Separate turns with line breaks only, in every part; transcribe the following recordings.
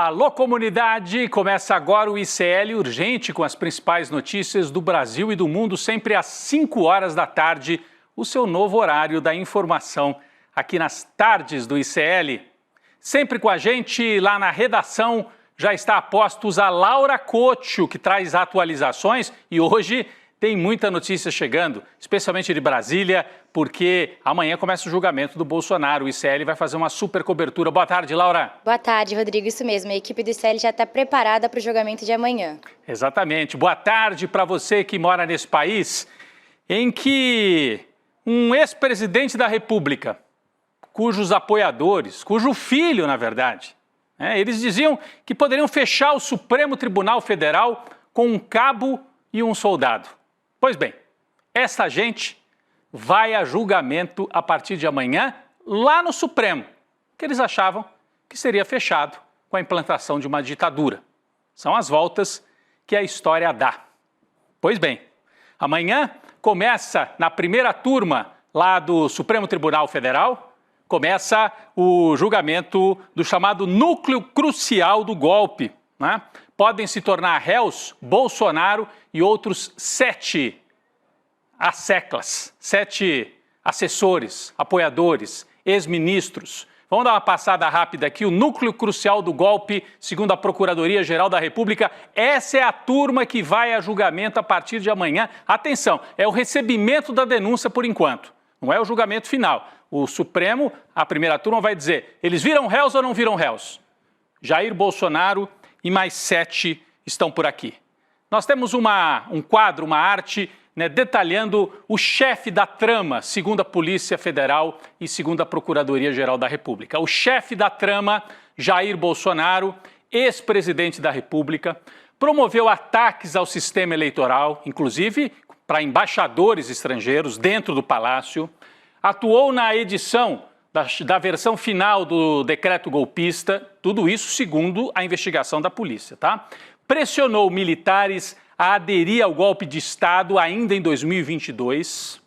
Alô, comunidade! Começa agora o ICL Urgente com as principais notícias do Brasil e do mundo, sempre às 5 horas da tarde, o seu novo horário da informação aqui nas tardes do ICL. Sempre com a gente lá na redação já está a postos a Laura Cotio, que traz atualizações e hoje tem muita notícia chegando, especialmente de Brasília, porque amanhã começa o julgamento do Bolsonaro. O ICL vai fazer uma super cobertura. Boa tarde, Laura.
Boa tarde, Rodrigo. Isso mesmo, a equipe do ICL já está preparada para o julgamento de amanhã.
Exatamente. Boa tarde para você que mora nesse país em que um ex-presidente da República, cujos apoiadores, cujo filho, na verdade, eles diziam que poderiam fechar o Supremo Tribunal Federal com um cabo e um soldado. Pois bem, essa gente vai a julgamento a partir de amanhã lá no Supremo, que eles achavam que seria fechado com a implantação de uma ditadura. São as voltas que a história dá. Pois bem, amanhã começa na primeira turma lá do Supremo Tribunal Federal, começa o julgamento do chamado núcleo crucial do golpe, né? Podem se tornar réus Bolsonaro e outros 7 asseclas, 7 assessores, apoiadores, ex-ministros. Vamos dar uma passada rápida aqui. O núcleo crucial do golpe, segundo a Procuradoria-Geral da República, essa é a turma que vai a julgamento a partir de amanhã. Atenção, é o recebimento da denúncia por enquanto, não é o julgamento final. O Supremo, a primeira turma, vai dizer, eles viram réus ou não viram réus? Jair Bolsonaro e mais 7 estão por aqui. Nós temos um quadro, uma arte, detalhando o chefe da trama, segundo a Polícia Federal e segundo a Procuradoria-Geral da República. O chefe da trama, Jair Bolsonaro, ex-presidente da República, promoveu ataques ao sistema eleitoral, inclusive para embaixadores estrangeiros dentro do Palácio, atuou na edição da versão final do decreto golpista, tudo isso segundo a investigação da polícia, tá? Pressionou militares a aderir ao golpe de Estado ainda em 2022,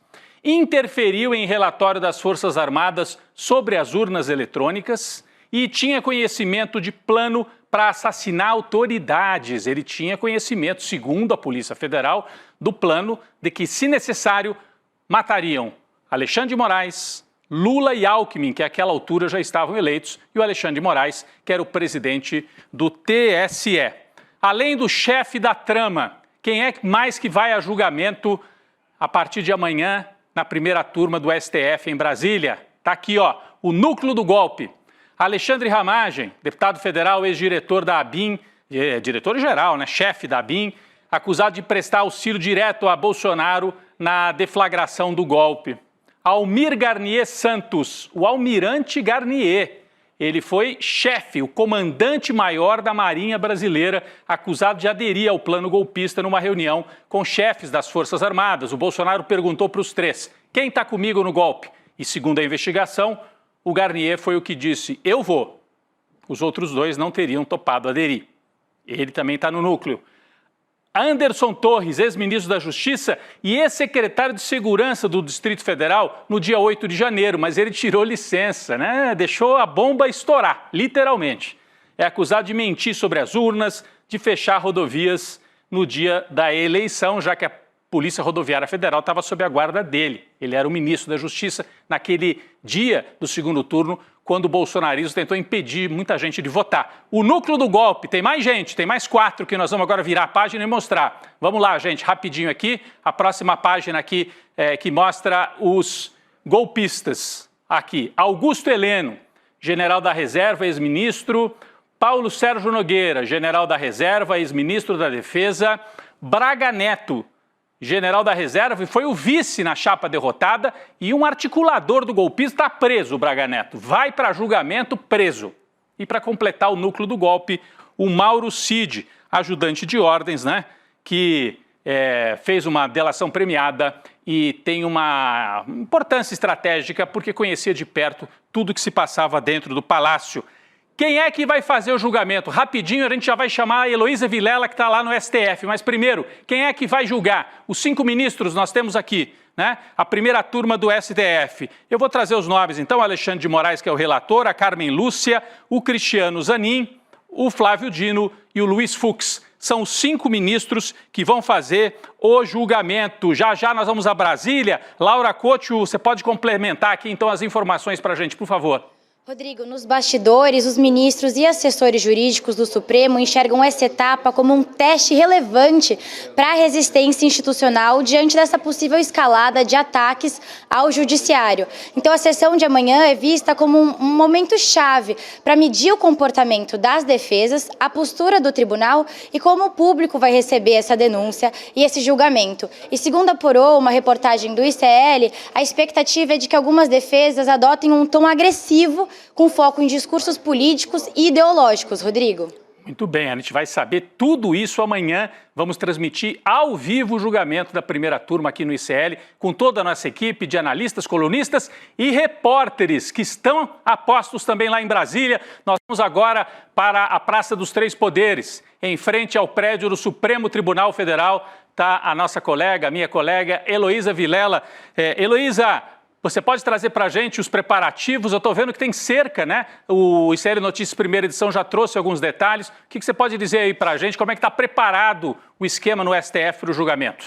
interferiu em relatório das Forças Armadas sobre as urnas eletrônicas e tinha conhecimento de plano para assassinar autoridades. Ele tinha conhecimento, segundo a Polícia Federal, do plano de que, se necessário, matariam Alexandre de Moraes, Lula e Alckmin, que àquela altura já estavam eleitos, e o Alexandre de Moraes, que era o presidente do TSE. Além do chefe da trama, quem é mais que vai a julgamento a partir de amanhã na primeira turma do STF em Brasília? Está aqui, ó, o núcleo do golpe. Alexandre Ramagem, deputado federal, ex-diretor da ABIN, diretor-geral, chefe da ABIN, acusado de prestar auxílio direto a Bolsonaro na deflagração do golpe. Almir Garnier Santos, o almirante Garnier. Ele foi chefe, o comandante-maior da Marinha Brasileira, acusado de aderir ao plano golpista numa reunião com chefes das Forças Armadas. O Bolsonaro perguntou para os 3, quem está comigo no golpe? E segundo a investigação, o Garnier foi o que disse, eu vou. Os outros 2 não teriam topado aderir. Ele também está no núcleo. Anderson Torres, ex-ministro da Justiça e ex-secretário de Segurança do Distrito Federal no dia 8 de janeiro, mas ele tirou licença, Deixou a bomba estourar, literalmente. É acusado de mentir sobre as urnas, de fechar rodovias no dia da eleição, já que a Polícia Rodoviária Federal estava sob a guarda dele. Ele era o ministro da Justiça naquele dia do segundo turno, quando o bolsonarismo tentou impedir muita gente de votar. O núcleo do golpe, tem mais gente, tem mais 4 que nós vamos agora virar a página e mostrar. Vamos lá, gente, rapidinho aqui, a próxima página aqui que mostra os golpistas. Aqui, Augusto Heleno, general da reserva, ex-ministro. Paulo Sérgio Nogueira, general da reserva, ex-ministro da Defesa. Braga Neto, general da reserva, e foi o vice na chapa derrotada, e um articulador do golpista está preso, o Braga Neto. Vai para julgamento preso. E para completar o núcleo do golpe, o Mauro Cid, ajudante de ordens, que fez uma delação premiada e tem uma importância estratégica porque conhecia de perto tudo que se passava dentro do palácio. Quem é que vai fazer o julgamento? Rapidinho a gente já vai chamar a Heloísa Vilela, que está lá no STF. Mas primeiro, quem é que vai julgar? Os 5 ministros nós temos aqui, a primeira turma do STF. Eu vou trazer os nomes, então, Alexandre de Moraes, que é o relator, a Carmen Lúcia, o Cristiano Zanin, o Flávio Dino e o Luiz Fux. São os 5 ministros que vão fazer o julgamento. Já já nós vamos a Brasília. Laura Couto, você pode complementar aqui então as informações para a gente, por favor.
Rodrigo, nos bastidores, os ministros e assessores jurídicos do Supremo enxergam essa etapa como um teste relevante para a resistência institucional diante dessa possível escalada de ataques ao judiciário. Então, a sessão de amanhã é vista como um momento chave para medir o comportamento das defesas, a postura do tribunal e como o público vai receber essa denúncia e esse julgamento. E segundo apurou uma reportagem do ICL, a expectativa é de que algumas defesas adotem um tom agressivo com foco em discursos políticos e ideológicos. Rodrigo.
Muito bem, a gente vai saber tudo isso amanhã. Vamos transmitir ao vivo o julgamento da primeira turma aqui no ICL, com toda a nossa equipe de analistas, colunistas e repórteres que estão a postos também lá em Brasília. Nós vamos agora para a Praça dos Três Poderes, em frente ao prédio do Supremo Tribunal Federal. Está a nossa colega, a minha colega, Heloísa Vilela. Heloísa, você pode trazer para a gente os preparativos? Eu estou vendo que tem cerca, né? O ICL Notícias Primeira Edição já trouxe alguns detalhes. O que você pode dizer aí para a gente? Como é que está preparado o esquema no STF para o julgamento?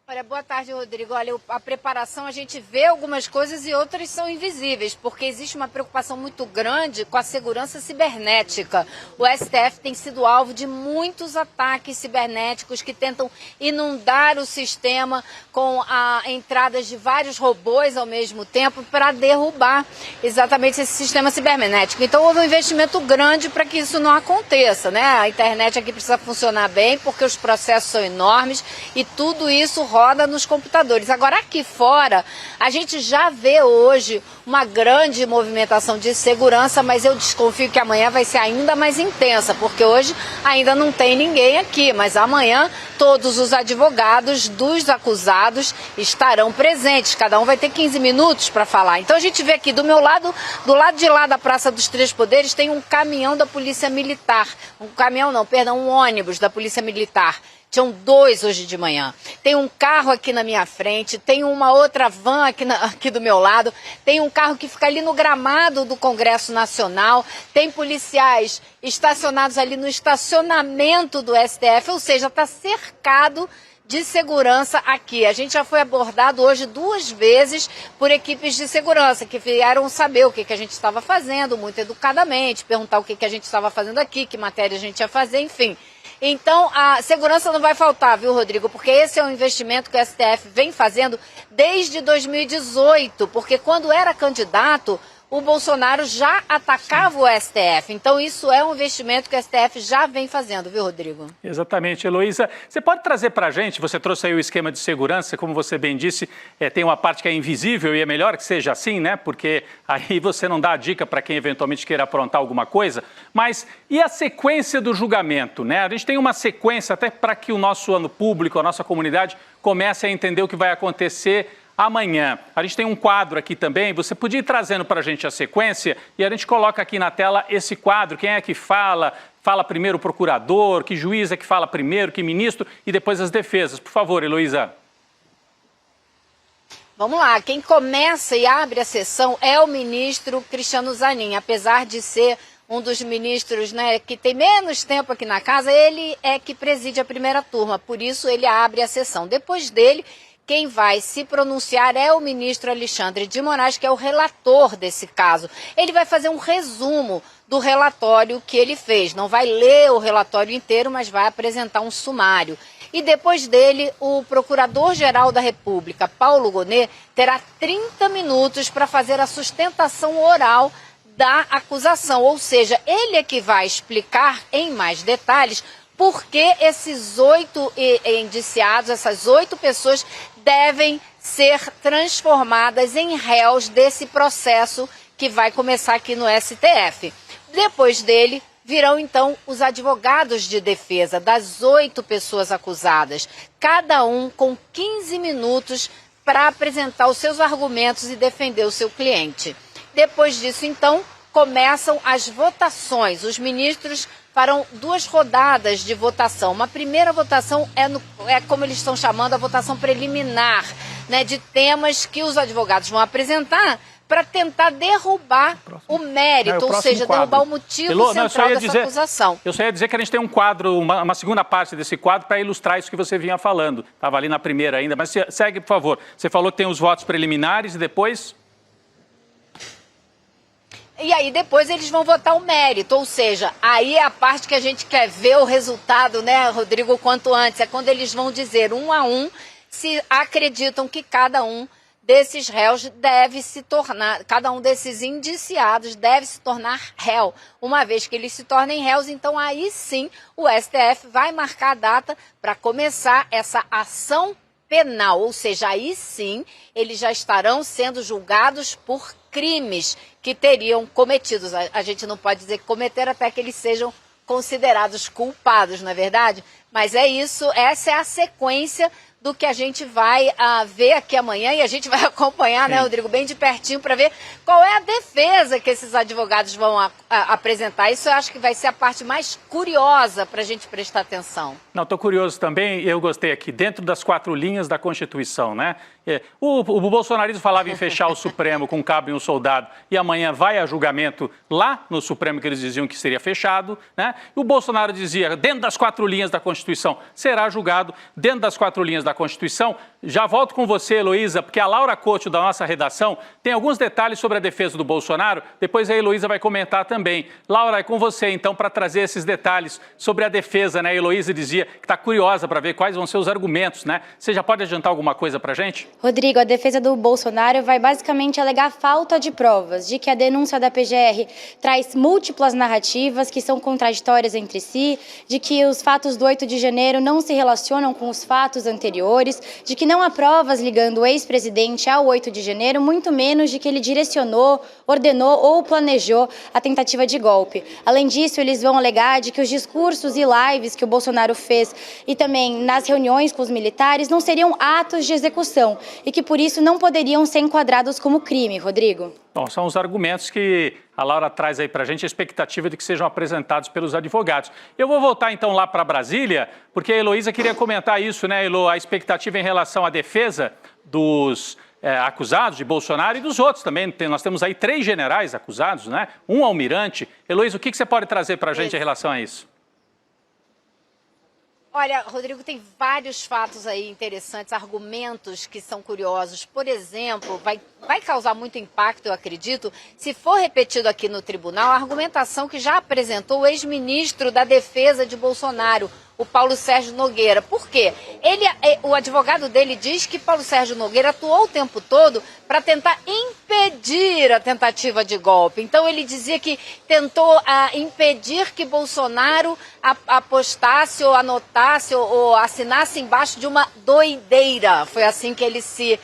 Olha, boa tarde, Rodrigo. Olha, a preparação, a gente vê algumas coisas e outras são invisíveis, porque existe uma preocupação muito grande com a segurança cibernética. O STF tem sido alvo de muitos ataques cibernéticos que tentam inundar o sistema com a entrada de vários robôs ao mesmo tempo para derrubar exatamente esse sistema cibernético. Então houve um investimento grande para que isso não aconteça, né? A internet aqui precisa funcionar bem porque os processos são enormes e tudo isso roda nos computadores. Agora, aqui fora, a gente já vê hoje uma grande movimentação de segurança, mas eu desconfio que amanhã vai ser ainda mais intensa, porque hoje ainda não tem ninguém aqui, mas amanhã todos os advogados dos acusados estarão presentes, cada um vai ter 15 minutos para falar. Então a gente vê aqui do meu lado, do lado de lá da Praça dos Três Poderes, tem um caminhão da Polícia Militar, um ônibus da Polícia Militar. Tinham 2 hoje de manhã. Tem um carro aqui na minha frente, tem uma outra van aqui do meu lado, tem um carro que fica ali no gramado do Congresso Nacional, tem policiais estacionados ali no estacionamento do STF, ou seja, está cercado de segurança aqui. A gente já foi abordado hoje 2 vezes por equipes de segurança que vieram saber o que a gente estava fazendo, muito educadamente, perguntar o que a gente estava fazendo aqui, que matéria a gente ia fazer, enfim. Então, a segurança não vai faltar, viu, Rodrigo? Porque esse é um investimento que o STF vem fazendo desde 2018, porque quando era candidato, o Bolsonaro já atacava o STF. Então, isso é um investimento que o STF já vem fazendo, viu, Rodrigo?
Exatamente, Heloísa. Você pode trazer para a gente, você trouxe aí o esquema de segurança, como você bem disse, tem uma parte que é invisível e é melhor que seja assim, né? Porque aí você não dá a dica para quem eventualmente queira aprontar alguma coisa. Mas e a sequência do julgamento, né? A gente tem uma sequência até para que o nosso público, a nossa comunidade, comece a entender o que vai acontecer amanhã. A gente tem um quadro aqui também, você podia ir trazendo para a gente a sequência e a gente coloca aqui na tela esse quadro, quem é que fala primeiro o procurador, que juiz é que fala primeiro, que ministro e depois as defesas. Por favor, Heloísa.
Vamos lá, quem começa e abre a sessão é o ministro Cristiano Zanin, apesar de ser um dos ministros, né, que tem menos tempo aqui na casa, ele é que preside a primeira turma, por isso ele abre a sessão. Depois dele, quem vai se pronunciar é o ministro Alexandre de Moraes, que é o relator desse caso. Ele vai fazer um resumo do relatório que ele fez. Não vai ler o relatório inteiro, mas vai apresentar um sumário. E depois dele, o Procurador-Geral da República, Paulo Gonet, terá 30 minutos para fazer a sustentação oral da acusação. Ou seja, ele é que vai explicar em mais detalhes por que esses 8 indiciados, essas 8 pessoas, devem ser transformadas em réus desse processo que vai começar aqui no STF. Depois dele, virão então os advogados de defesa das 8 pessoas acusadas, cada um com 15 minutos para apresentar os seus argumentos e defender o seu cliente. Depois disso, então, começam as votações. Os ministros farão 2 rodadas de votação. Uma primeira votação é como eles estão chamando a votação preliminar, né, de temas que os advogados vão apresentar para tentar derrubar o mérito, ou seja, derrubar o motivo central dessa acusação.
Eu só ia dizer que a gente tem um quadro, uma segunda parte desse quadro para ilustrar isso que você vinha falando. Estava ali na primeira ainda, mas segue, por favor. Você falou que tem os votos preliminares e depois...
E aí depois eles vão votar o mérito, ou seja, aí é a parte que a gente quer ver o resultado, né, Rodrigo, quanto antes. É quando eles vão dizer um a um se acreditam que cada um desses réus deve se tornar, cada um desses indiciados deve se tornar réu. Uma vez que eles se tornem réus, então aí sim o STF vai marcar a data para começar essa ação penal, ou seja, aí sim eles já estarão sendo julgados por crimes que teriam cometidos. A gente não pode dizer que cometeram até que eles sejam considerados culpados, não é verdade? Mas é isso, essa é a sequência do que a gente vai ver aqui amanhã e a gente vai acompanhar, né, Rodrigo, bem de pertinho para ver qual é a defesa que esses advogados vão apresentar. Isso eu acho que vai ser a parte mais curiosa para a gente prestar atenção.
Não, estou curioso também, eu gostei aqui, dentro das 4 linhas da Constituição, né? O bolsonarismo falava em fechar o Supremo com um cabo e um soldado e amanhã vai a julgamento lá no Supremo que eles diziam que seria fechado, né? E o Bolsonaro dizia, dentro das 4 linhas da Constituição, será julgado dentro das 4 linhas da Constituição. Já volto com você, Heloísa, porque a Laura Couto, da nossa redação, tem alguns detalhes sobre a defesa do Bolsonaro, depois a Heloísa vai comentar também. Laura, é com você, então, para trazer esses detalhes sobre a defesa, né? A Heloísa dizia que está curiosa para ver quais vão ser os argumentos, né? Você já pode adiantar alguma coisa para a gente?
Rodrigo, a defesa do Bolsonaro vai basicamente alegar falta de provas, de que a denúncia da PGR traz múltiplas narrativas que são contraditórias entre si, de que os fatos do 8 de janeiro não se relacionam com os fatos anteriores, de que não há provas ligando o ex-presidente ao 8 de janeiro, muito menos de que ele direcionou, ordenou ou planejou a tentativa de golpe. Além disso, eles vão alegar de que os discursos e lives que o Bolsonaro fez e também nas reuniões com os militares não seriam atos de execução e que por isso não poderiam ser enquadrados como crime, Rodrigo.
Bom, são os argumentos que a Laura traz aí para a gente, a expectativa de que sejam apresentados pelos advogados. Eu vou voltar então lá para Brasília, porque a Heloísa queria comentar isso, né, Elo? A expectativa em relação à defesa dos acusados de Bolsonaro e dos outros também. Nós temos aí 3 generais acusados, né? Um almirante. Heloísa, o que você pode trazer para a gente em relação a isso?
Olha, Rodrigo, tem vários fatos aí interessantes, argumentos que são curiosos. Por exemplo, vai causar muito impacto, eu acredito, se for repetido aqui no tribunal, a argumentação que já apresentou o ex-ministro da Defesa de Bolsonaro, o Paulo Sérgio Nogueira. Por quê? O advogado dele diz que Paulo Sérgio Nogueira atuou o tempo todo para tentar impedir a tentativa de golpe. Então ele dizia que tentou impedir que Bolsonaro apostasse ou anotasse ou assinasse embaixo de uma doideira. Foi assim que ele se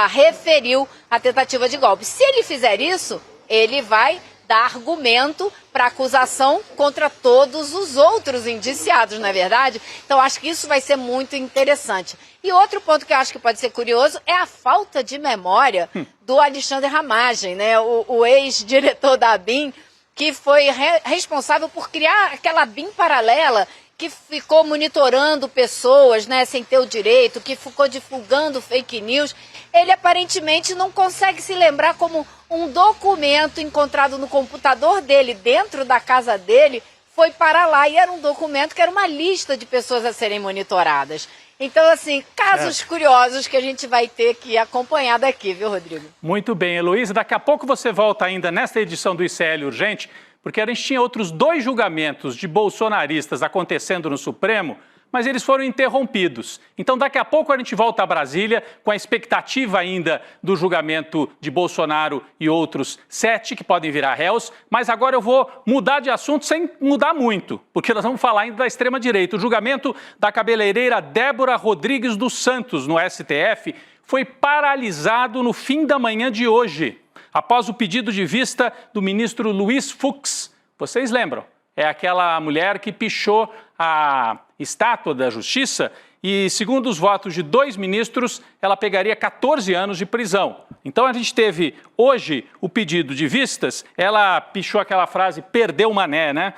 referiu à tentativa de golpe. Se ele fizer isso, ele vai dar argumento para acusação contra todos os outros indiciados, não é verdade? Então, acho que isso vai ser muito interessante. E outro ponto que eu acho que pode ser curioso é a falta de memória do Alexandre Ramagem, né? O ex-diretor da ABIN, que foi responsável por criar aquela ABIN paralela que ficou monitorando pessoas, né, sem ter o direito, que ficou divulgando fake news. Ele aparentemente não consegue se lembrar como um documento encontrado no computador dele, dentro da casa dele, foi para lá e era um documento que era uma lista de pessoas a serem monitoradas. Então, assim, casos curiosos que a gente vai ter que acompanhar daqui, viu, Rodrigo?
Muito bem, Heloísa. Daqui a pouco você volta ainda nesta edição do ICL Urgente, porque a gente tinha outros 2 julgamentos de bolsonaristas acontecendo no Supremo, mas eles foram interrompidos. Então, daqui a pouco a gente volta a Brasília com a expectativa ainda do julgamento de Bolsonaro e outros 7 que podem virar réus, mas agora eu vou mudar de assunto sem mudar muito, porque nós vamos falar ainda da extrema-direita. O julgamento da cabeleireira Débora Rodrigues dos Santos no STF foi paralisado no fim da manhã de hoje, após o pedido de vista do ministro Luiz Fux. Vocês lembram? É aquela mulher que pichou a estátua da Justiça e, segundo os votos de 2 ministros, ela pegaria 14 anos de prisão. Então a gente teve hoje o pedido de vistas, ela pichou aquela frase, perdeu o mané, né?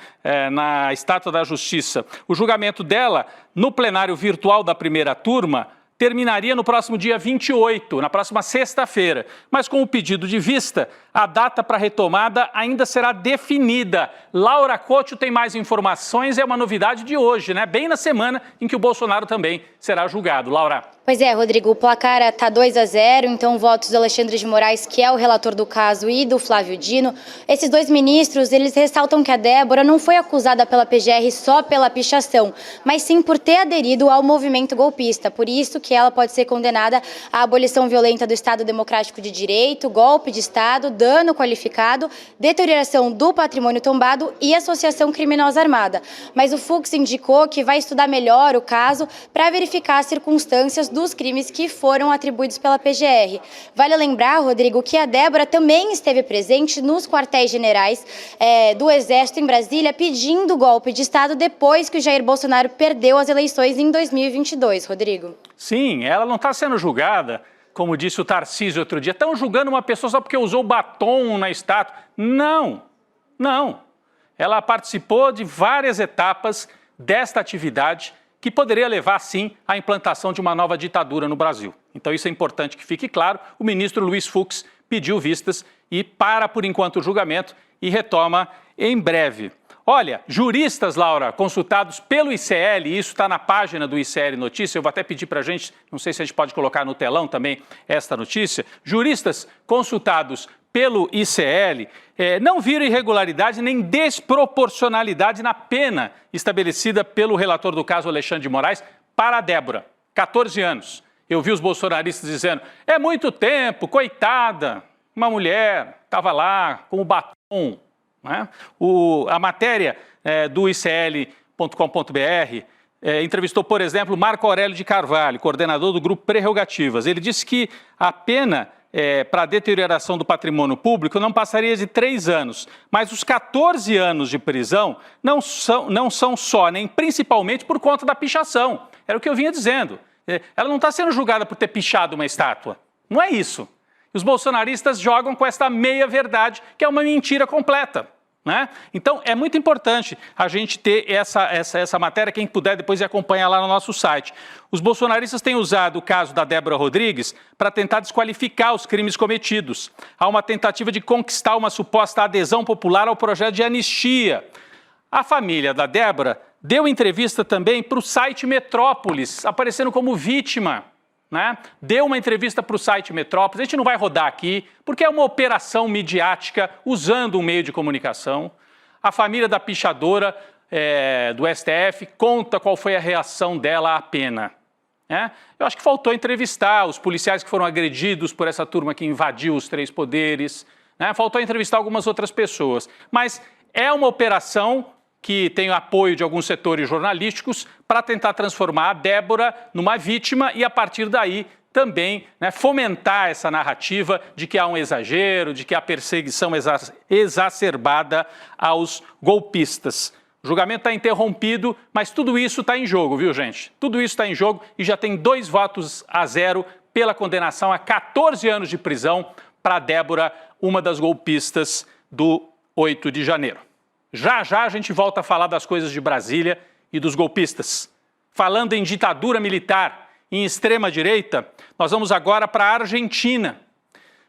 Na estátua da Justiça. O julgamento dela, no plenário virtual da primeira turma, terminaria no próximo dia 28, na próxima sexta-feira. Mas com o pedido de vista, a data para a retomada ainda será definida. Laura Couto tem mais informações, é uma novidade de hoje, né? Bem na semana em que o Bolsonaro também será julgado. Laura.
Pois é, Rodrigo, o placar está 2-0, então votos do Alexandre de Moraes, que é o relator do caso, e do Flávio Dino. Esses dois ministros, eles ressaltam que a Débora não foi acusada pela PGR só pela pichação, mas sim por ter aderido ao movimento golpista. Por isso que ela pode ser condenada à abolição violenta do Estado Democrático de Direito, golpe de Estado, dano qualificado, deterioração do patrimônio tombado e associação criminosa armada. Mas o Fux indicou que vai estudar melhor o caso para verificar as circunstâncias dos crimes que foram atribuídos pela PGR. Vale lembrar, Rodrigo, que a Débora também esteve presente nos quartéis generais do Exército em Brasília pedindo golpe de Estado depois que o Jair Bolsonaro perdeu as eleições em 2022, Rodrigo.
Sim, ela não está sendo julgada, como disse o Tarcísio outro dia. Estão julgando uma pessoa só porque usou batom na estátua. Não, não. Ela participou de várias etapas desta atividade que poderia levar, sim, à implantação de uma nova ditadura no Brasil. Então isso é importante que fique claro. O ministro Luiz Fux pediu vistas e para, por enquanto, o julgamento e retoma em breve. Olha, juristas, Laura, consultados pelo ICL, e isso está na página do ICL Notícia, eu vou até pedir para a gente, não sei se a gente pode colocar no telão também esta notícia, juristas consultados pelo ICL não viram irregularidade nem desproporcionalidade na pena estabelecida pelo relator do caso, Alexandre de Moraes, para a Débora, 14 anos. Eu vi os bolsonaristas dizendo, é muito tempo, coitada, uma mulher estava lá com o batom. Né? A matéria do ICL.com.br entrevistou, por exemplo, Marco Aurélio de Carvalho, coordenador do grupo Prerrogativas. Ele disse que a pena para a deterioração do patrimônio público não passaria de 3 anos, mas os 14 anos de prisão não são só, nem principalmente por conta da pichação. Era o que eu vinha dizendo. Ela não está sendo julgada por ter pichado uma estátua. Não é isso. Os bolsonaristas jogam com esta meia-verdade, que é uma mentira completa. Né? Então, é muito importante a gente ter essa matéria, quem puder depois acompanhar lá no nosso site. Os bolsonaristas têm usado o caso da Débora Rodrigues para tentar desqualificar os crimes cometidos. Há uma tentativa de conquistar uma suposta adesão popular ao projeto de anistia. A família da Débora deu entrevista também para o site Metrópolis, aparecendo como vítima. Né? Deu uma entrevista para o site Metrópolis, a gente não vai rodar aqui, porque é uma operação midiática usando um meio de comunicação. A família da pichadora do STF conta qual foi a reação dela à pena. Né? Eu acho que faltou entrevistar os policiais que foram agredidos por essa turma que invadiu os 3 poderes. Né? Faltou entrevistar algumas outras pessoas. Mas é uma operação que tem o apoio de alguns setores jornalísticos para tentar transformar a Débora numa vítima e, a partir daí, também fomentar essa narrativa de que há um exagero, de que há perseguição exacerbada aos golpistas. O julgamento está interrompido, mas tudo isso está em jogo, viu, gente? Tudo isso está em jogo e já tem 2-0 pela condenação a 14 anos de prisão para a Débora, uma das golpistas do 8 de janeiro. Já já a gente volta a falar das coisas de Brasília e dos golpistas. Falando em ditadura militar, em extrema-direita, nós vamos agora para a Argentina.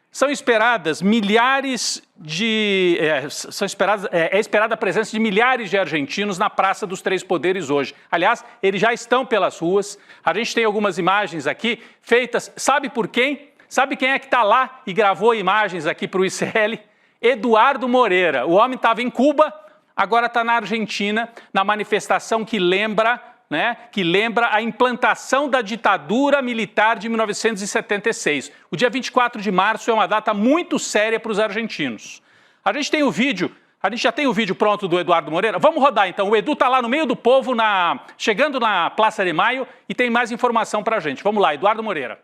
São esperadas milhares de... É esperada a presença de milhares de argentinos na Praça dos Três Poderes hoje. Aliás, eles já estão pelas ruas. A gente tem algumas imagens aqui feitas, sabe por quem? Sabe quem é que está lá e gravou imagens aqui para o ICL? Eduardo Moreira. O homem estava em Cuba, agora está na Argentina, na manifestação que lembra a implantação da ditadura militar de 1976. O dia 24 de março é uma data muito séria para os argentinos. A gente já tem o vídeo pronto do Eduardo Moreira. Vamos rodar então. O Edu está lá no meio do povo, chegando na Praça de Maio e tem mais informação para a gente. Vamos lá, Eduardo Moreira.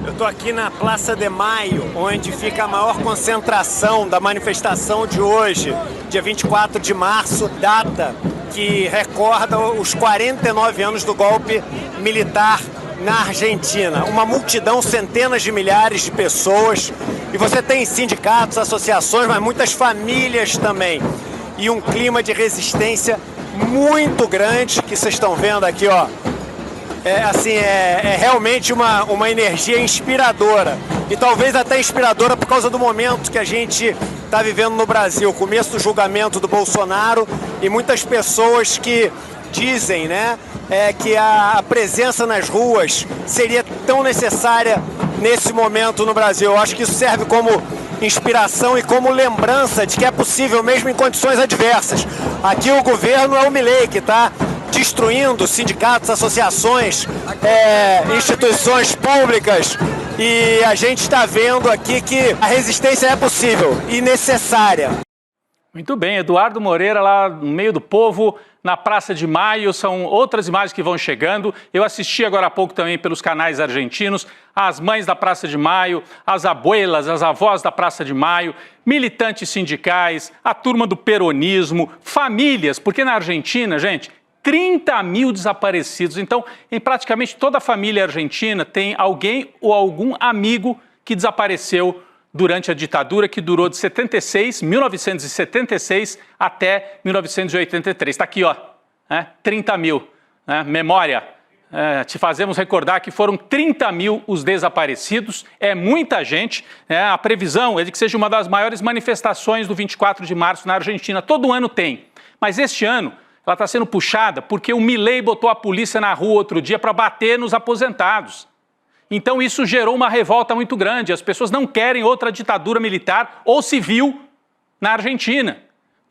Eu estou aqui na Praça de Maio, onde fica a maior concentração da manifestação de hoje, dia 24 de março, data que recorda os 49 anos do golpe militar na Argentina. Uma multidão, centenas de milhares de pessoas, e você tem sindicatos, associações, mas muitas famílias também. E um clima de resistência muito grande que vocês estão vendo aqui, ó. é realmente uma energia inspiradora. E talvez até inspiradora por causa do momento que a gente está vivendo no Brasil, o começo do julgamento do Bolsonaro e muitas pessoas que dizem, né, que a presença nas ruas seria tão necessária nesse momento no Brasil. Eu acho que isso serve como inspiração e como lembrança de que é possível mesmo em condições adversas. Aqui o governo é o Milei que está destruindo sindicatos, associações, instituições públicas, e a gente está vendo aqui que a resistência é possível e necessária.
Muito bem, Eduardo Moreira lá no meio do povo, na Praça de Maio, são outras imagens que vão chegando. Eu assisti agora há pouco também pelos canais argentinos, as mães da Praça de Maio, as abuelas, as avós da Praça de Maio, militantes sindicais, a turma do peronismo, famílias, porque na Argentina, gente, 30 mil desaparecidos. Então, em praticamente toda a família argentina tem alguém ou algum amigo que desapareceu durante a ditadura, que durou de 1976 até 1983. Está aqui, ó, 30 mil. Memória, te fazemos recordar que foram 30 mil os desaparecidos. É muita gente. A previsão é de que seja uma das maiores manifestações do 24 de março na Argentina. Todo ano tem. Mas este ano ela está sendo puxada porque o Milei botou a polícia na rua outro dia para bater nos aposentados. Então isso gerou uma revolta muito grande. As pessoas não querem outra ditadura militar ou civil na Argentina.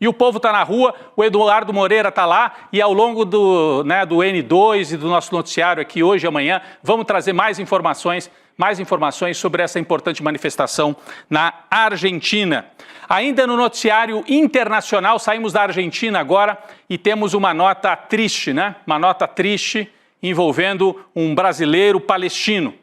E o povo está na rua, o Eduardo Moreira está lá, e ao longo do N2 e do nosso noticiário aqui hoje e amanhã, vamos trazer mais informações sobre essa importante manifestação na Argentina. Ainda no noticiário internacional, saímos da Argentina agora e temos uma nota triste, Uma nota triste envolvendo um brasileiro palestino.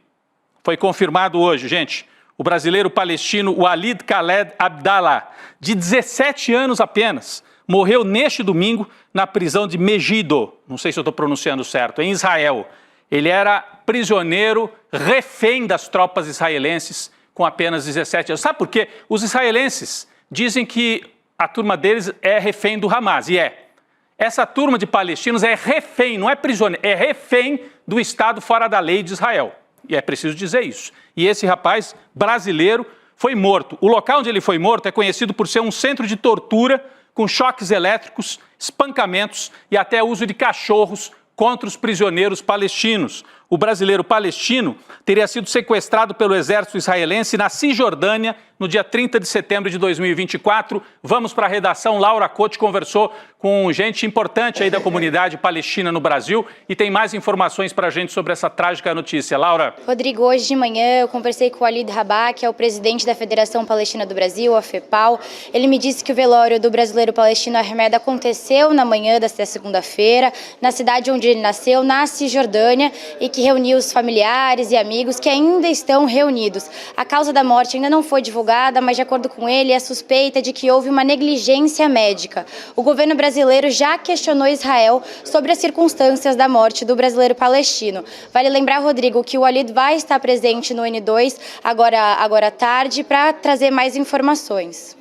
Foi confirmado hoje, gente. O brasileiro palestino Walid Khaled Abdallah, de 17 anos apenas, morreu neste domingo na prisão de Megido, não sei se eu estou pronunciando certo, em Israel. Ele era prisioneiro, refém das tropas israelenses, com apenas 17 anos. Sabe por quê? Os israelenses dizem que a turma deles é refém do Hamas, e é. Essa turma de palestinos é refém, não é prisioneiro, é refém do Estado fora da lei de Israel. E é preciso dizer isso. E esse rapaz brasileiro foi morto. O local onde ele foi morto é conhecido por ser um centro de tortura com choques elétricos, espancamentos e até uso de cachorros contra os prisioneiros palestinos. O brasileiro palestino teria sido sequestrado pelo exército israelense na Cisjordânia no dia 30 de setembro de 2024. Vamos para a redação. Laura Cote conversou com gente importante aí da comunidade palestina no Brasil e tem mais informações para a gente sobre essa trágica notícia. Laura.
Rodrigo, hoje de manhã eu conversei com o Walid Rabah, que é o presidente da Federação Palestina do Brasil, a FEPAL. Ele me disse que o velório do brasileiro palestino Ahmed aconteceu na manhã desta segunda-feira, na cidade onde ele nasceu, na Cisjordânia, e que reuniu os familiares e amigos que ainda estão reunidos. A causa da morte ainda não foi divulgada, mas de acordo com ele, é suspeita de que houve uma negligência médica. O governo brasileiro já questionou Israel sobre as circunstâncias da morte do brasileiro palestino. Vale lembrar, Rodrigo, que o Walid vai estar presente no N2 agora à tarde para trazer mais informações.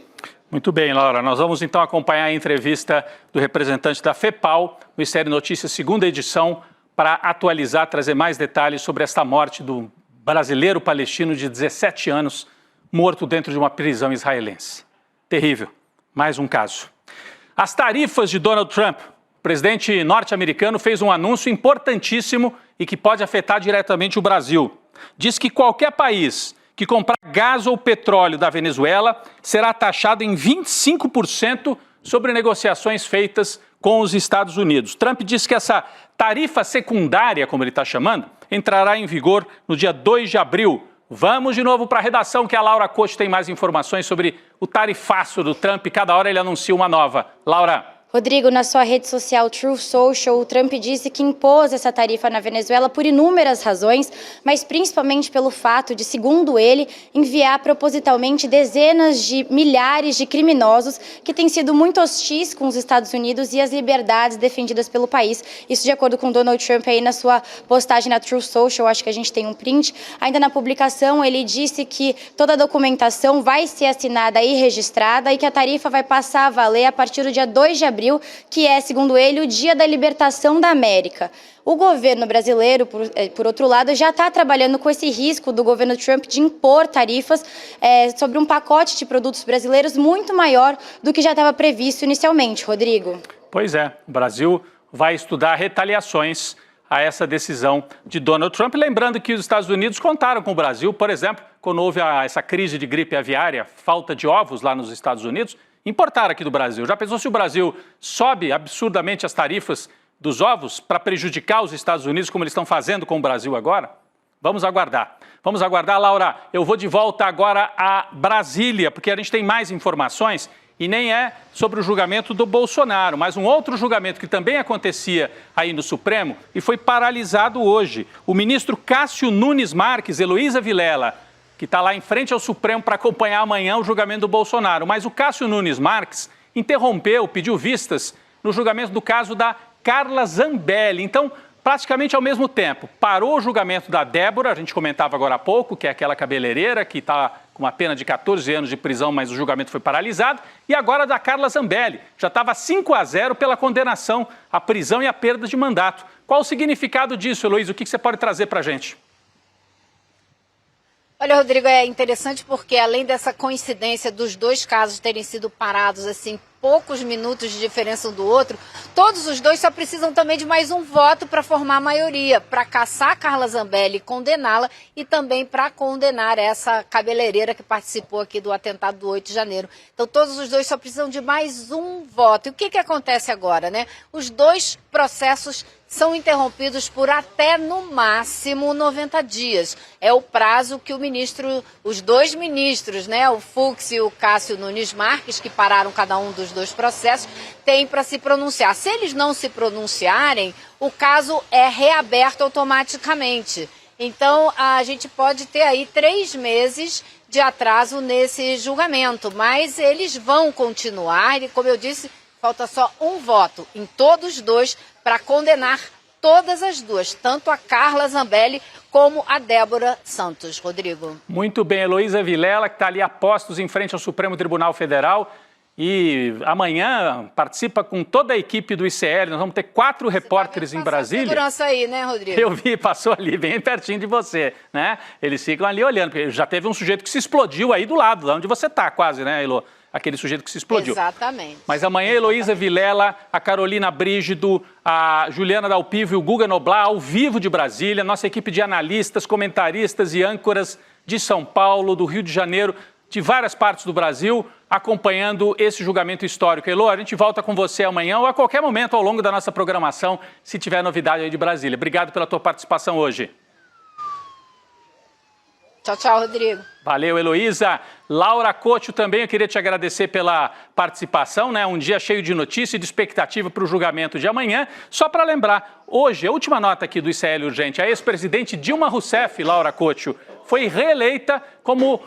Muito bem, Laura. Nós vamos então acompanhar a entrevista do representante da FEPAL, no Estéreo Notícias, segunda edição, para atualizar, trazer mais detalhes sobre esta morte do brasileiro palestino de 17 anos, morto dentro de uma prisão israelense. Terrível. Mais um caso. As tarifas de Donald Trump. O presidente norte-americano fez um anúncio importantíssimo e que pode afetar diretamente o Brasil. Diz que qualquer país que comprar gás ou petróleo da Venezuela será taxado em 25% sobre negociações feitas com os Estados Unidos. Trump disse que essa tarifa secundária, como ele está chamando, entrará em vigor no dia 2 de abril. Vamos de novo para a redação, que a Laura Costa tem mais informações sobre o tarifaço do Trump. Cada hora ele anuncia uma nova. Laura.
Rodrigo, na sua rede social Truth Social, o Trump disse que impôs essa tarifa na Venezuela por inúmeras razões, mas principalmente pelo fato de, segundo ele, enviar propositalmente dezenas de milhares de criminosos que têm sido muito hostis com os Estados Unidos e as liberdades defendidas pelo país. Isso de acordo com Donald Trump aí na sua postagem na Truth Social, acho que a gente tem um print. Ainda na publicação, ele disse que toda a documentação vai ser assinada e registrada e que a tarifa vai passar a valer a partir do dia 2 de abril abril, que é, segundo ele, o Dia da Libertação da América. O governo brasileiro, por outro lado, já está trabalhando com esse risco do governo Trump de impor tarifas sobre um pacote de produtos brasileiros muito maior do que já estava previsto inicialmente, Rodrigo.
Pois é, o Brasil vai estudar retaliações a essa decisão de Donald Trump. Lembrando que os Estados Unidos contaram com o Brasil, por exemplo, quando houve essa crise de gripe aviária, falta de ovos lá nos Estados Unidos, importaram aqui do Brasil. Já pensou se o Brasil sobe absurdamente as tarifas dos ovos para prejudicar os Estados Unidos, como eles estão fazendo com o Brasil agora? Vamos aguardar. Vamos aguardar, Laura. Eu vou de volta agora a Brasília, porque a gente tem mais informações e nem é sobre o julgamento do Bolsonaro, mas um outro julgamento que também acontecia aí no Supremo e foi paralisado hoje. O ministro Cássio Nunes Marques, Heloísa Vilela, que está lá em frente ao Supremo para acompanhar amanhã o julgamento do Bolsonaro, mas o Cássio Nunes Marques interrompeu, pediu vistas no julgamento do caso da Carla Zambelli. Então, praticamente ao mesmo tempo, parou o julgamento da Débora, a gente comentava agora há pouco, que é aquela cabeleireira que está com uma pena de 14 anos de prisão, mas o julgamento foi paralisado, e agora da Carla Zambelli. Já estava 5-0 pela condenação à prisão e à perda de mandato. Qual o significado disso, Heloísa? O que você pode trazer para a gente?
Olha, Rodrigo, é interessante porque além dessa coincidência dos dois casos terem sido parados assim, poucos minutos de diferença um do outro, todos os dois só precisam também de mais um voto para formar a maioria, para caçar a Carla Zambelli e condená-la e também para condenar essa cabeleireira que participou aqui do atentado do 8 de janeiro. Então todos os dois só precisam de mais um voto. E o que acontece agora, né? Os dois processos são interrompidos por até, no máximo, 90 dias. É o prazo que os dois ministros, né, o Fux e o Cássio Nunes Marques, que pararam cada um dos dois processos, têm para se pronunciar. Se eles não se pronunciarem, o caso é reaberto automaticamente. Então, a gente pode ter aí 3 meses de atraso nesse julgamento, mas eles vão continuar e, como eu disse, falta só um voto em todos os dois para condenar todas as duas, tanto a Carla Zambelli como a Débora Santos. Rodrigo.
Muito bem, Heloísa Vilela, que está ali a postos em frente ao Supremo Tribunal Federal e amanhã participa com toda a equipe do ICL. Nós vamos ter 4 repórteres em Brasília.
Segurança aí, né, Rodrigo?
Eu vi, passou ali bem pertinho de você, né? Eles ficam ali olhando, porque já teve um sujeito que se explodiu aí do lado, lá onde você está quase, né, Elo? Aquele sujeito que se explodiu.
Exatamente.
Mas amanhã, Heloísa Vilela, a Carolina Brígido, a Juliana Dalpivo e o Guga Noblar, ao vivo de Brasília, nossa equipe de analistas, comentaristas e âncoras de São Paulo, do Rio de Janeiro, de várias partes do Brasil, acompanhando esse julgamento histórico. Elo, a gente volta com você amanhã ou a qualquer momento ao longo da nossa programação, se tiver novidade aí de Brasília. Obrigado pela tua participação hoje.
Tchau, tchau, Rodrigo.
Valeu, Heloísa. Laura Couto também, eu queria te agradecer pela participação, né? Um dia cheio de notícia e de expectativa para o julgamento de amanhã. Só para lembrar, hoje, a última nota aqui do ICL Urgente, a ex-presidente Dilma Rousseff, Laura Couto, foi reeleita como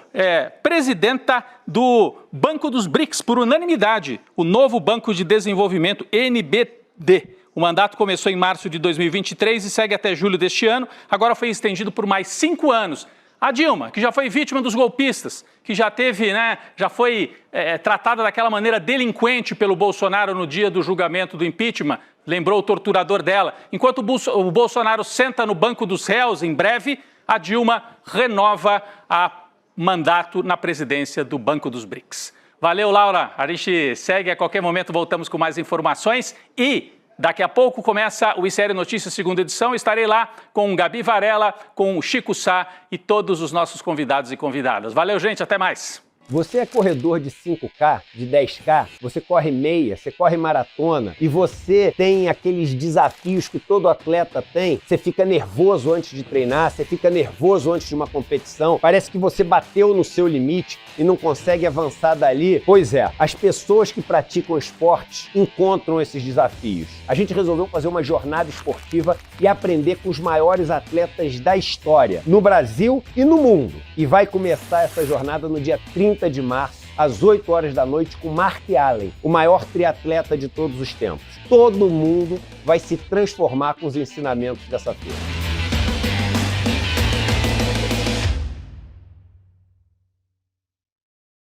presidenta do Banco dos BRICS por unanimidade, o novo Banco de Desenvolvimento, NBD. O mandato começou em março de 2023 e segue até julho deste ano, agora foi estendido por mais 5 anos. A Dilma, que já foi vítima dos golpistas, que já teve, já foi tratada daquela maneira delinquente pelo Bolsonaro no dia do julgamento do impeachment, lembrou o torturador dela. Enquanto o Bolsonaro senta no banco dos réus em breve, a Dilma renova o mandato na presidência do Banco dos BRICS. Valeu, Laura. A gente segue, a qualquer momento voltamos com mais informações e daqui a pouco começa o ICL Notícias, segunda edição. Estarei lá com Gabi Varela, com o Chico Sá e todos os nossos convidados e convidadas. Valeu, gente. Até mais.
Você é corredor de 5K, de 10K, você corre meia, você corre maratona e você tem aqueles desafios que todo atleta tem. Você fica nervoso antes de treinar, você fica nervoso antes de uma competição. Parece que você bateu no seu limite e não consegue avançar dali. Pois é, as pessoas que praticam esportes encontram esses desafios. A gente resolveu fazer uma jornada esportiva e aprender com os maiores atletas da história, no Brasil e no mundo. E vai começar essa jornada no dia 30 de março, às 8 horas da noite, com Mark Allen, o maior triatleta de todos os tempos. Todo mundo vai se transformar com os ensinamentos dessa feira.